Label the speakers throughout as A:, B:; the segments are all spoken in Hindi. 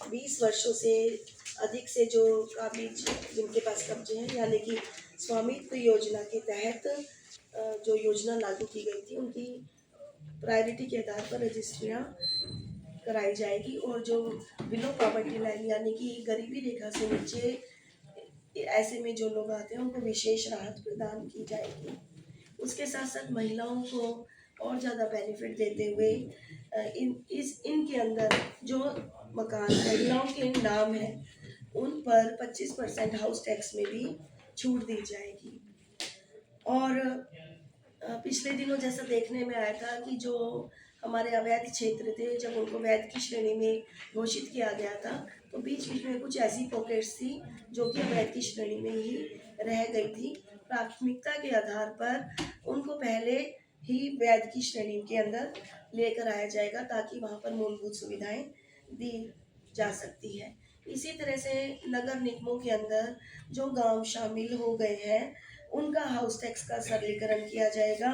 A: 20 वर्षों से अधिक से जो काबिज जिनके पास कब्जे हैं, यानी कि स्वामित्व योजना के तहत जो योजना लागू की गई थी, उनकी प्रायोरिटी के आधार पर रजिस्ट्रियाँ कराई जाएगी। और जो बिलो पॉवर्टी लाइन यानी कि गरीबी रेखा से नीचे ऐसे में जो लोग आते हैं, उनको विशेष राहत प्रदान की जाएगी। उसके साथ साथ महिलाओं को और ज़्यादा बेनिफिट देते हुए इनके अंदर जो मकान महिलाओं के नाम है, उन पर 25% हाउस टैक्स में भी छूट दी जाएगी। और पिछले दिनों जैसा देखने में आया था कि जो हमारे अवैध क्षेत्र थे, जब उनको वैध की श्रेणी में घोषित किया गया था, तो बीच बीच में कुछ ऐसी पॉकेट्स थी जो कि अवैध की श्रेणी में ही रह गई थी। प्राथमिकता के आधार पर उनको पहले ही वैध की श्रेणी के अंदर लेकर आया जाएगा, ताकि वहाँ पर मूलभूत सुविधाएं दी जा सकती है। इसी तरह से नगर निगमों के अंदर जो गांव शामिल हो गए हैं, उनका हाउस टैक्स का सरलीकरण किया जाएगा।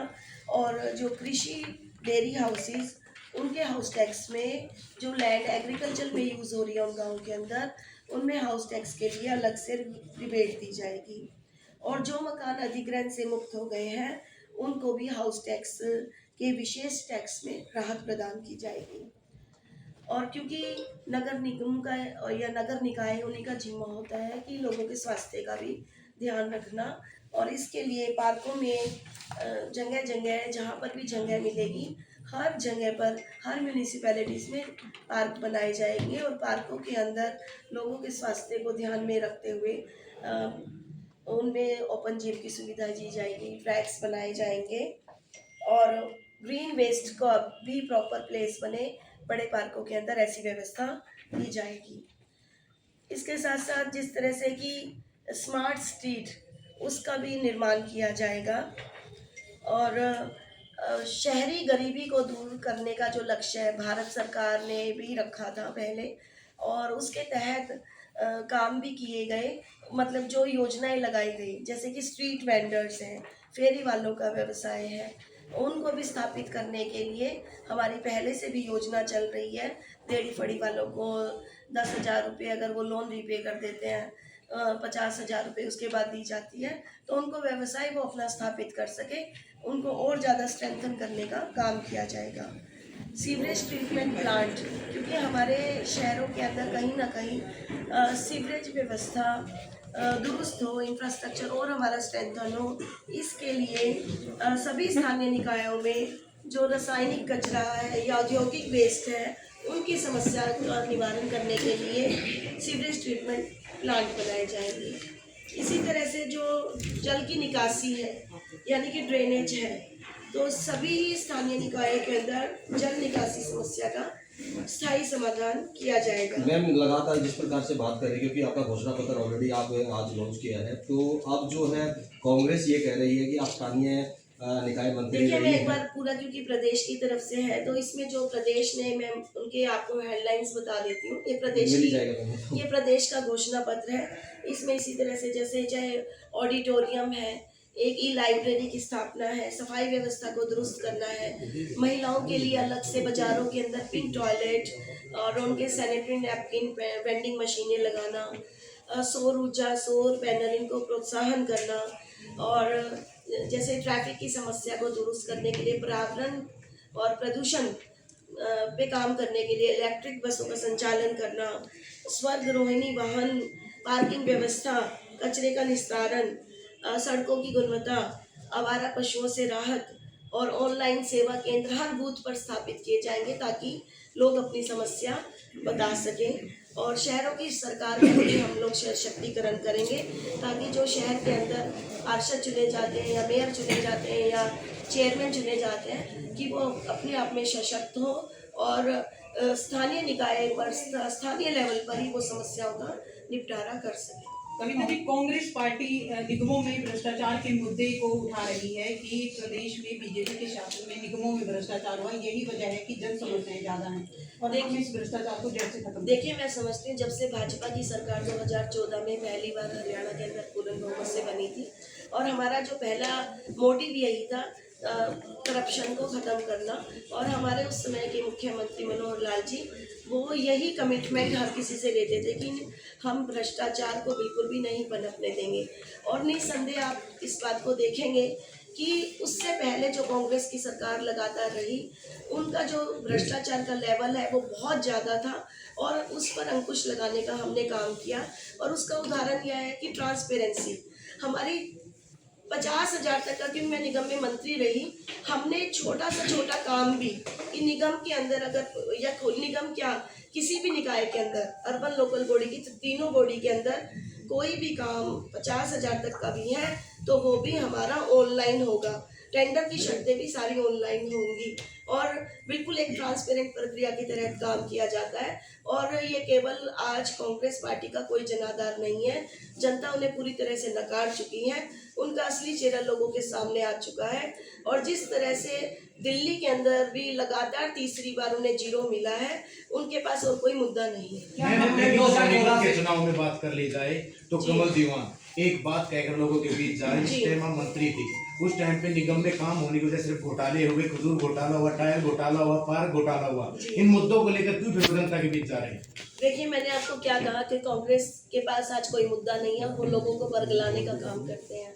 A: और जो कृषि डेयरी हाउसेस, उनके हाउस टैक्स में जो लैंड एग्रीकल्चर में यूज़ हो रही है उन गाँव के अंदर, उनमें हाउस टैक्स के लिए अलग से रिबेट दी जाएगी। और जो मकान अधिग्रहण से मुक्त हो गए हैं, उनको भी हाउस टैक्स के विशेष टैक्स में राहत प्रदान की जाएगी। और क्योंकि नगर निगम का या नगर निकाय, उन्हीं का जिम्मा होता है कि लोगों के स्वास्थ्य का भी ध्यान रखना। और इसके लिए पार्कों में जगह जगह जहाँ पर भी जगह मिलेगी, हर जगह पर हर म्यूनिसिपैलिटीज़ में पार्क बनाए जाएंगे। और पार्कों के अंदर लोगों के स्वास्थ्य को ध्यान में रखते हुए उनमें ओपन जिम की सुविधा दी जाएगी, ट्रैक्स बनाए जाएंगे। और ग्रीन वेस्ट का भी प्रॉपर प्लेस बने बड़े पार्कों के अंदर, ऐसी व्यवस्था की जाएगी। इसके साथ साथ जिस तरह से कि स्मार्ट स्ट्रीट, उसका भी निर्माण किया जाएगा। और शहरी गरीबी को दूर करने का जो लक्ष्य है, भारत सरकार ने भी रखा था पहले, और उसके तहत काम भी किए गए। मतलब जो योजनाएं लगाई गई, जैसे कि स्ट्रीट वेंडर्स हैं, फेरी वालों का व्यवसाय है, उनको भी स्थापित करने के लिए हमारी पहले से भी योजना चल रही है। रेहड़ी फड़ी वालों को 10,000 रुपये अगर वो लोन रीपे कर देते हैं, 50,000 रुपये उसके बाद दी जाती है, तो उनको व्यवसाय वो अपना स्थापित कर सके, उनको और ज़्यादा स्ट्रेंथन करने का काम किया जाएगा। सीवरेज ट्रीटमेंट प्लांट, क्योंकि हमारे शहरों के अंदर कहीं ना कहीं सीवरेज व्यवस्था दुरुस्त हो, इंफ्रास्ट्रक्चर और हमारा स्ट्रेंथन हो, इसके लिए सभी स्थानीय निकायों में जो रासायनिक कचरा है या औद्योगिक वेस्ट है, उनकी समस्या का निवारण करने के लिए सीवरेज ट्रीटमेंट प्लांट बनाए जाएंगे। इसी तरह से जो जल की निकासी है, यानी कि ड्रेनेज है, तो सभी स्थानीय निकायों के अंदर जल निकासी समस्या का स्थायी समाधान किया जाएगा।
B: मैम, लगातार जिस प्रकार से बात कर रही है, क्योंकि आपका घोषणा पत्र ऑलरेडी आप आज लॉन्च किया है, तो अब जो है कांग्रेस ये कह रही है कि आप स्थानीय निकाय मंत्री।
A: देखिए, मैं एक बार पूरा, क्योंकि प्रदेश की तरफ से है, तो इसमें जो प्रदेश ने, मैं उनके आपको हेडलाइंस बता देती हूँ। ये प्रदेश का घोषणा पत्र है। इसमें इसी तरह से जैसे चाहे ऑडिटोरियम है, एक ई लाइब्रेरी की स्थापना है, सफाई व्यवस्था को दुरुस्त करना है, महिलाओं के लिए अलग से बाजारों के अंदर पिंक टॉयलेट और उनके सैनिटरी नैपकिन वेंडिंग मशीनें लगाना, सौर ऊर्जा, सौर पैनल, इनको प्रोत्साहन करना। और जैसे ट्रैफिक की समस्या को दुरुस्त करने के लिए पर्यावरण और प्रदूषण पे काम करने के लिए इलेक्ट्रिक बसों का संचालन करना, स्वर्ग रोहिणी वाहन, पार्किंग व्यवस्था, कचरे का निस्तारण, सड़कों की गुणवत्ता, आवारा पशुओं से राहत, और ऑनलाइन सेवा केंद्र हर बूथ पर स्थापित किए जाएंगे, ताकि लोग अपनी समस्या बता सकें। और शहरों की सरकार का भी हम लोग सशक्तिकरण करेंगे, ताकि जो शहर के अंदर पार्षद चुने जाते हैं या मेयर चुने जाते हैं या चेयरमैन चुने जाते हैं, कि वो अपने आप में सशक्त हो और स्थानीय निकाय पर, स्थानीय लेवल पर ही वो समस्याओं का निपटारा कर सके।
C: कभी कभी कांग्रेस पार्टी निगमों में भ्रष्टाचार के मुद्दे को उठा रही है कि प्रदेश में बीजेपी के शासन में निगमों में भ्रष्टाचार हुआ, यही वजह है कि जन समस्याएं ज्यादा हैं और हम इस भ्रष्टाचार को जड़ से खत्म।
A: देखिए, मैं समझती हूँ, जब से भाजपा की सरकार 2014 में पहली बार हरियाणा के अंदर पूर्ण बहुमत से बनी थी, और हमारा जो पहला मोटिव यही था करप्शन को ख़त्म करना। और हमारे उस समय के मुख्यमंत्री मनोहर लाल जी वो यही कमिटमेंट हर किसी से लेते थे कि हम भ्रष्टाचार को बिल्कुल भी नहीं पनपने देंगे। और निस्संदेह आप इस बात को देखेंगे कि उससे पहले जो कांग्रेस की सरकार लगातार रही, उनका जो भ्रष्टाचार का लेवल है वो बहुत ज़्यादा था और उस पर अंकुश लगाने का हमने काम किया। और उसका उदाहरण यह है कि ट्रांसपेरेंसी हमारी 50,000 तक का, क्योंकि मैं निगम में मंत्री रही, हमने छोटा से छोटा काम भी कि निगम के अंदर अगर या निगम क्या किसी भी निकाय के अंदर अर्बन लोकल बॉडी की तीनों बॉडी के अंदर कोई भी काम 50,000 तक का भी है तो वो भी हमारा ऑनलाइन होगा। टेंडर की शर्तें भी सारी ऑनलाइन होंगी और बिल्कुल एक ट्रांसपेरेंट प्रक्रिया के तहत काम किया जाता है। और ये केवल आज कांग्रेस पार्टी का कोई जनाधार नहीं है, जनता उन्हें पूरी तरह से नकार चुकी है, उनका असली चेहरा लोगों के सामने आ चुका है। और जिस तरह से दिल्ली के अंदर भी लगातार तीसरी बार उन्हें जीरो मिला है, उनके पास और कोई मुद्दा नहीं है।
D: मैम, अपने 2014 के चुनाव में बात कर ली जाए तो
A: जी।
D: कमल दीवान एक बात कहकर लोगों के बीच जा रही,
A: जी।
D: जिस टाइम हम मंत्री थी उस टाइम पे निगम में काम होने की वजह सिर्फ घोटाले हुए, खजूर घोटाला हुआ, टायर घोटाला हुआ, पार्क घोटाला हुआ।
A: जी।
D: इन मुद्दों को लेकर क्यों फिर जनता के बीच जा रहे हैं?
A: देखिए, मैंने आपको क्या कहा कि कांग्रेस के पास आज कोई मुद्दा नहीं है, वो लोगों को बरगलाने का काम करते हैं।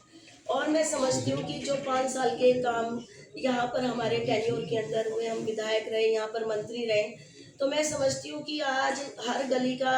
A: और मैं समझती हूँ कि जो 5 साल के काम यहाँ पर हमारे टेन्योर के अंदर हुए, हम विधायक रहे, यहाँ पर मंत्री रहे, तो मैं समझती हूँ कि आज हर गली का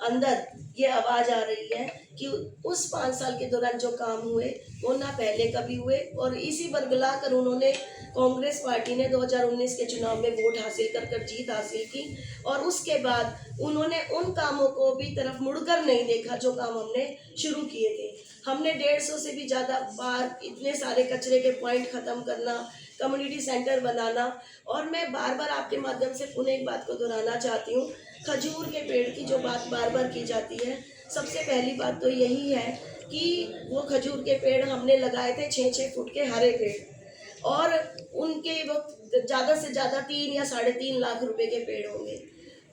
A: अंदर ये आवाज़ आ रही है कि उस 5 साल के दौरान जो काम हुए वो ना पहले कभी हुए। और इसी बरगला कर उन्होंने कांग्रेस पार्टी ने 2019 के चुनाव में वोट हासिल कर जीत हासिल की और उसके बाद उन्होंने उन कामों को भी तरफ मुड़कर नहीं देखा जो काम हमने शुरू किए थे। हमने 150 से भी ज़्यादा बार इतने सारे कचरे के पॉइंट ख़त्म करना, कम्युनिटी सेंटर बनाना। और मैं बार बार आपके माध्यम से पुनः एक बात को दोहराना चाहती हूँ, खजूर के पेड़ की जो बात बार बार की जाती है, सबसे पहली बात तो यही है कि वो खजूर के पेड़ हमने लगाए थे 6-6 फुट के हरे पेड़ और उनके वो ज़्यादा से ज़्यादा 3 या 3.5 लाख रुपए के पेड़ होंगे।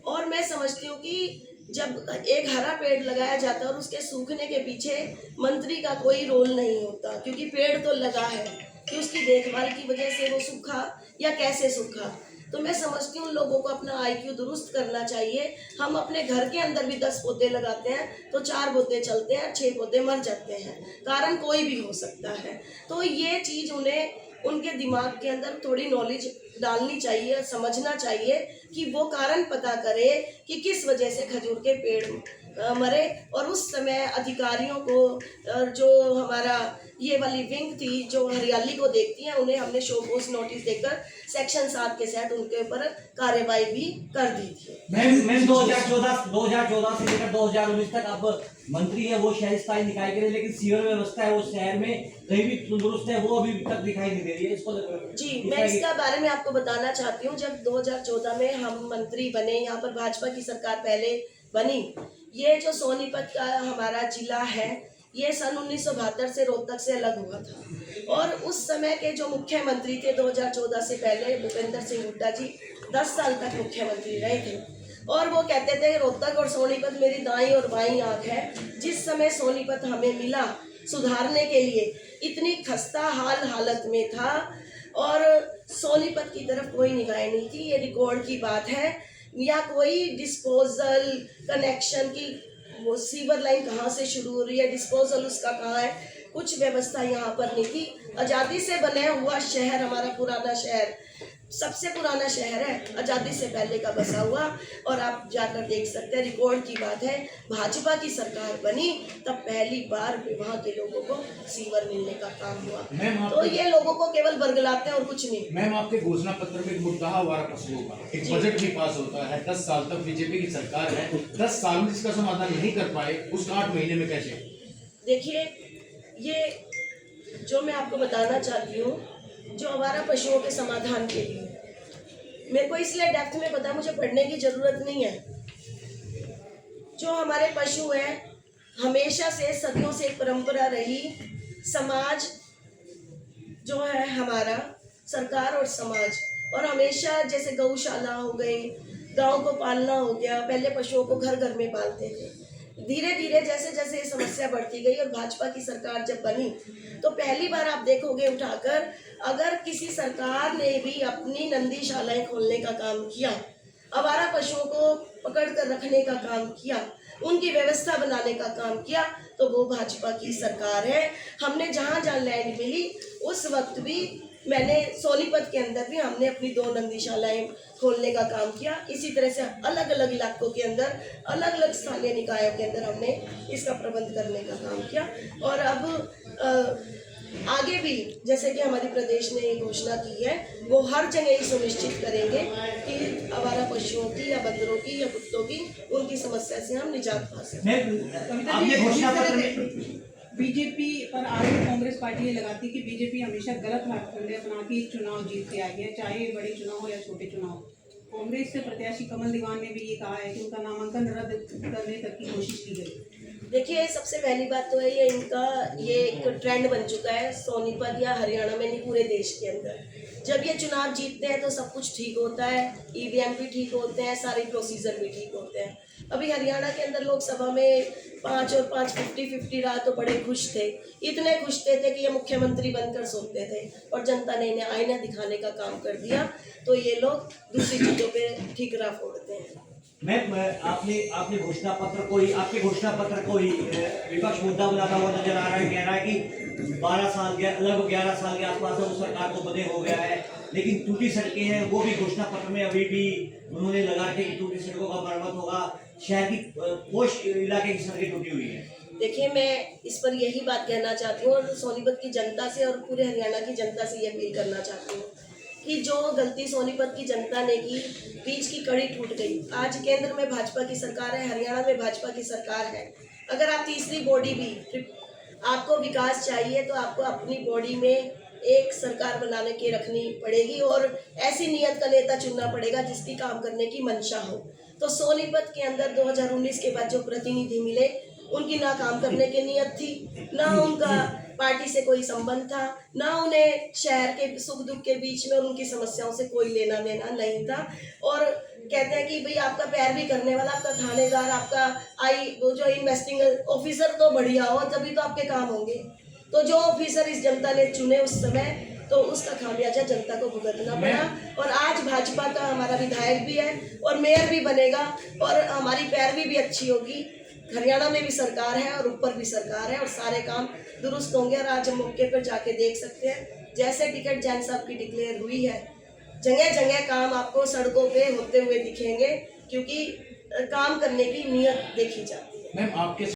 A: और मैं समझती हूँ कि जब एक हरा पेड़ लगाया जाता है और उसके सूखने के पीछे मंत्री का कोई रोल नहीं होता, क्योंकि पेड़ तो लगा है कि उसकी देखभाल की वजह से वो सूखा या कैसे सूखा। तो मैं समझती हूँ लोगों को अपना IQ दुरुस्त करना चाहिए। हम अपने घर के अंदर भी 10 पौधे लगाते हैं तो 4 पौधे चलते हैं, 6 पौधे मर जाते हैं, कारण कोई भी हो सकता है। तो ये चीज़ उन्हें उनके दिमाग के अंदर थोड़ी नॉलेज डालनी चाहिए, समझना चाहिए कि वो कारण पता करे कि किस वजह से खजूर के पेड़ मरे। और उस समय अधिकारियों को जो हमारा ये वाली विंग थी जो हरियाली को देखती है, उन्हें हमने शो कोस नोटिस देकर सेक्शन 7 के तहत उनके ऊपर कार्रवाई भी कर दी थी।
E: मैम 2014 से लेकर 2019 तक आप मंत्री है, वो शहरी स्थायी निकाय के लिए, लेकिन सीवर व्यवस्था है वो शहर में कहीं भी तंदुरुस्त है, वो अभी तक दिखाई नहीं दे रही है। इसको
A: जी, मैं इसका बारे में आपको बताना चाहती हूँ। जब 2014 में हम मंत्री बने, यहाँ पर भाजपा की सरकार पहले बनी, ये जो सोनीपत का हमारा जिला है ये सन 1972 से रोहतक से अलग हुआ था। और उस समय के जो मुख्यमंत्री थे 2014 से पहले, भूपेंद्र सिंह हुड्डा जी 10 साल तक मुख्यमंत्री रहे थे और वो कहते थे रोहतक और सोनीपत मेरी दाईं और बाईं आंख है। जिस समय सोनीपत हमें मिला सुधारने के लिए, इतनी खस्ता हालत में था और सोनीपत की तरफ कोई निगाह नहीं थी। ये रिकॉर्ड की बात है, या कोई डिस्पोजल कनेक्शन की वो सीवर लाइन कहाँ से शुरू हो रही है, डिस्पोजल उसका कहाँ है, कुछ व्यवस्था यहाँ पर नहीं थी। आज़ादी से बना हुआ शहर, हमारा पुराना शहर सबसे पुराना शहर है, आज़ादी से पहले का बसा हुआ। और आप जाकर देख सकते हैं, रिकॉर्ड की बात है, भाजपा की सरकार बनी तब पहली बार वहाँ के लोगों को सीवर मिलने का काम हुआ। तो ये लोगों को केवल बरगलाते हैं और कुछ नहीं।
D: मैम, आपके घोषणा पत्र में एक मुद्दा आवारा पशुओं का, एक बजट भी पास होता है, 10 साल तक बीजेपी की सरकार है, 10 साल में इसका समाधान नहीं कर पाए, उसका 8 महीने में कैसे?
A: देखिए, ये जो मैं आपको बताना चाहती हूँ, जो आवारा पशुओं के समाधान के लिए मेरे को इसलिए डेप्थ में पता, मुझे पढ़ने की ज़रूरत नहीं है। जो हमारे पशु हैं, हमेशा से सदियों से एक परंपरा रही, समाज जो है हमारा, सरकार और समाज, और हमेशा जैसे गौशाला हो गई, गांव को पालना हो गया, पहले पशुओं को घर घर में पालते थे। धीरे धीरे जैसे जैसे ये समस्या बढ़ती गई और भाजपा की सरकार जब बनी तो पहली बार आप देखोगे उठाकर, अगर किसी सरकार ने भी अपनी नंदीशालाएं खोलने का काम किया आवारा पशुओं को पकड़ कर रखने का काम किया, उनकी व्यवस्था बनाने का काम किया, तो वो भाजपा की सरकार है। हमने जहाँ जहाँ लैंड मिली उस वक्त भी मैंने सोनीपत के अंदर भी हमने अपनी 2 नंदीशालाएं खोलने का काम किया। इसी तरह से अलग अलग इलाकों के अंदर अलग अलग स्थानीय निकायों के अंदर हमने इसका प्रबंध करने का काम किया। और अब आगे भी जैसे कि हमारे प्रदेश ने ये घोषणा की है, वो हर जगह ये सुनिश्चित करेंगे कि आवारा पशुओं की या बंदरों की या कुत्तों की उनकी समस्या से हम निजात पा सकें।
E: मैं आपने
C: कविता जी,
E: घोषणा
C: जिस तरह
E: पत्र
C: से
E: में
C: बीजेपी पर आरोप कांग्रेस पार्टी ये लगाती है कि बीजेपी हमेशा गलत मापदंड अपना के चुनाव जीत के आई है, चाहे बड़े चुनाव हो या छोटे चुनाव। कांग्रेस से प्रत्याशी कमल दीवान ने भी ये कहा है कि उनका नामांकन रद्द करने तक की कोशिश की गई।
A: देखिए, सबसे पहली बात तो है ये इनका ये एक ट्रेंड बन चुका है सोनीपत या हरियाणा में नहीं, पूरे देश के अंदर। जब ये चुनाव जीतते हैं तो सब कुछ ठीक होता है, ईवीएम भी ठीक होते हैं, सारे प्रोसीजर भी ठीक होते हैं। अभी हरियाणा के अंदर लोकसभा में 5 और 5 50-50 रहा तो बड़े खुश थे, इतने खुश थे कि ये मुख्यमंत्री बनकर सोते थे, और जनता ने इन्हें आईना दिखाने का काम कर दिया, तो ये लोग दूसरी चीज़ों पे ठीकरा फोड़ते हैं।
E: मैं आपने घोषणा पत्र को ही आपके घोषणा पत्र को ही विपक्ष मुद्दा बनाता हुआ नजर आ रहा है। कह रहा है कि 12 साल के लगभग 11 साल के आसपास वो सरकार को बदे हो गया है, लेकिन टूटी सड़कें हैं वो भी घोषणा पत्र में अभी भी उन्होंने लगा के कि टूटी सड़कों का मरम्मत होगा। शहर की पोश इलाके की सड़कें टूटी हुई है।
A: देखिए, मैं इस पर यही बात कहना चाहती हूँ और सोनीपत की जनता से और पूरे हरियाणा की जनता से ये अपील करना चाहती हूँ कि जो गलती सोनीपत की जनता ने की, बीच की कड़ी टूट गई। आज केंद्र में भाजपा की सरकार है, हरियाणा में भाजपा की सरकार है। अगर आप तीसरी बॉडी भी, आपको विकास चाहिए तो आपको अपनी बॉडी में एक सरकार बनाने के रखनी पड़ेगी और ऐसी नियत का नेता चुनना पड़ेगा जिसकी काम करने की मंशा हो। तो सोनीपत के अंदर 2019 के बाद जो प्रतिनिधि मिले, उनकी ना काम करने की नियत थी, ना उनका पार्टी से कोई संबंध था, ना उन्हें शहर के सुख दुख के बीच में उनकी समस्याओं से कोई लेना देना नहीं था। और कहते हैं कि भाई आपका पैर भी करने वाला, आपका थानेदार, आपका वो जो इन्वेस्टिंग ऑफिसर तो बढ़िया हो, तभी तो आपके काम होंगे। तो जो ऑफिसर इस जनता ने चुने उस समय, तो उसका खामियाजा जनता को भुगतना पड़ा। और आज भाजपा का हमारा विधायक भी है और मेयर भी बनेगा और हमारी पैरवी भी अच्छी होगी। हरियाणा में भी सरकार है और ऊपर भी सरकार है और सारे काम दुरुस्त होंगे। और आज हम मौके पर जाके देख सकते हैं, जैसे टिकट जैन साहब की डिक्लेयर हुई है, जगह जगह काम आपको सड़कों पे होते हुए दिखेंगे, क्योंकि काम करने की नीयत देखी जाती है।
D: मैम, आपके